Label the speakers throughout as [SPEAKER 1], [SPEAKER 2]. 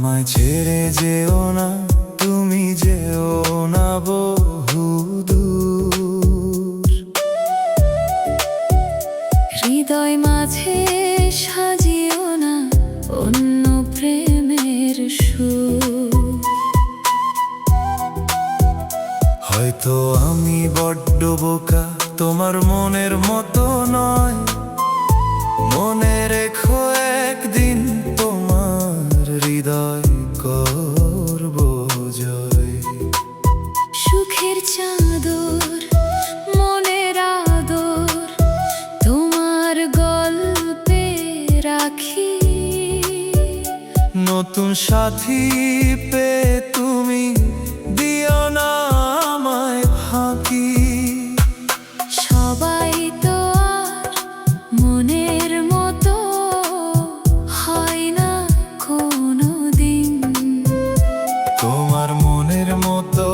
[SPEAKER 1] আমায় ছেড়ে যেও না, তুমি যেও না বহুদূর।
[SPEAKER 2] হৃদয় মাঝে সাজিও না অন্য প্রেমের সুর।
[SPEAKER 1] হয়তো আমি বড্ড বোকা, তোমার মনের মতো নয়। মনে রেখো একদিন তোমার হৃদয় করব জয়।
[SPEAKER 2] সুখের চাদর মনের আদর তোমার গল্পে রাখি।
[SPEAKER 1] নতুন সাথী পেয়ে তুমি দিও না আমায় ফাঁকি।
[SPEAKER 2] সবাই তো আর মনের মতো হয় না কোনো দিন।
[SPEAKER 1] তোমার মনের মতো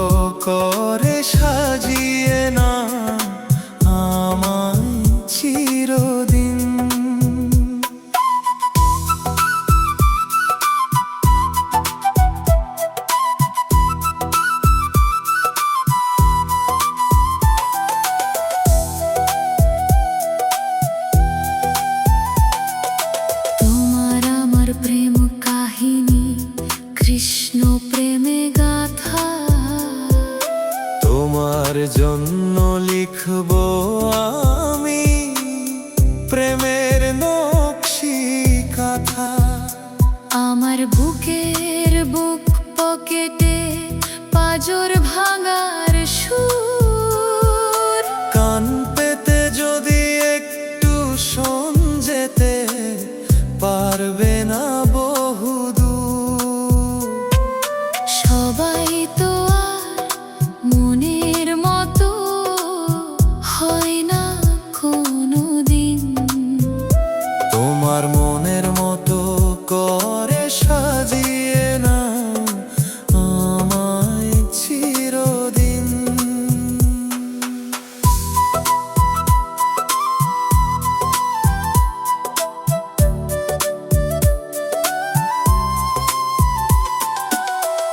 [SPEAKER 1] করে সাজিয়ে না আমায় চিরদিন।
[SPEAKER 2] তোমার আমার প্রেম কাহিনী কৃষ্ণ প্রেমে গাথা।
[SPEAKER 1] তোমার জন্য লিখব আমি প্রেমের নকশি কথা।
[SPEAKER 2] আমার বুকের বুক পকেটে পাজর ভাঙার সুর।
[SPEAKER 1] কান পেতে যদি একটু শোন যেতে পারবে না বহুদূর।
[SPEAKER 2] সবাই তো আর মনের মতো হয় না কোনো দিন।
[SPEAKER 1] তোমার মনের মতো করে সাজিয়ে না আমায় চিরদিন।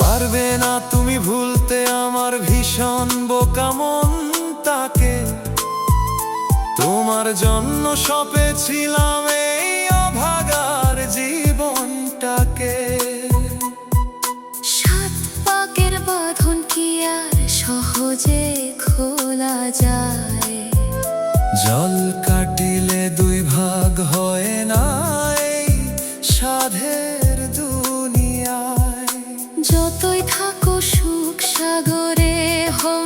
[SPEAKER 1] পারবে না তুমি ভুলতে আমার ভীষণ বোকা মনটাকে। তোমার জন্য সপেছিলাম এই অভাগার জীবনটাকে।
[SPEAKER 2] সাত পাকের বাঁধন কি আর সহজে খোলা যায়?
[SPEAKER 1] জল কাটিলে দুই ভাগ হয় না এই সাধের দুনিয়ায়।
[SPEAKER 2] যতই থাকো সুখ সাগরে হও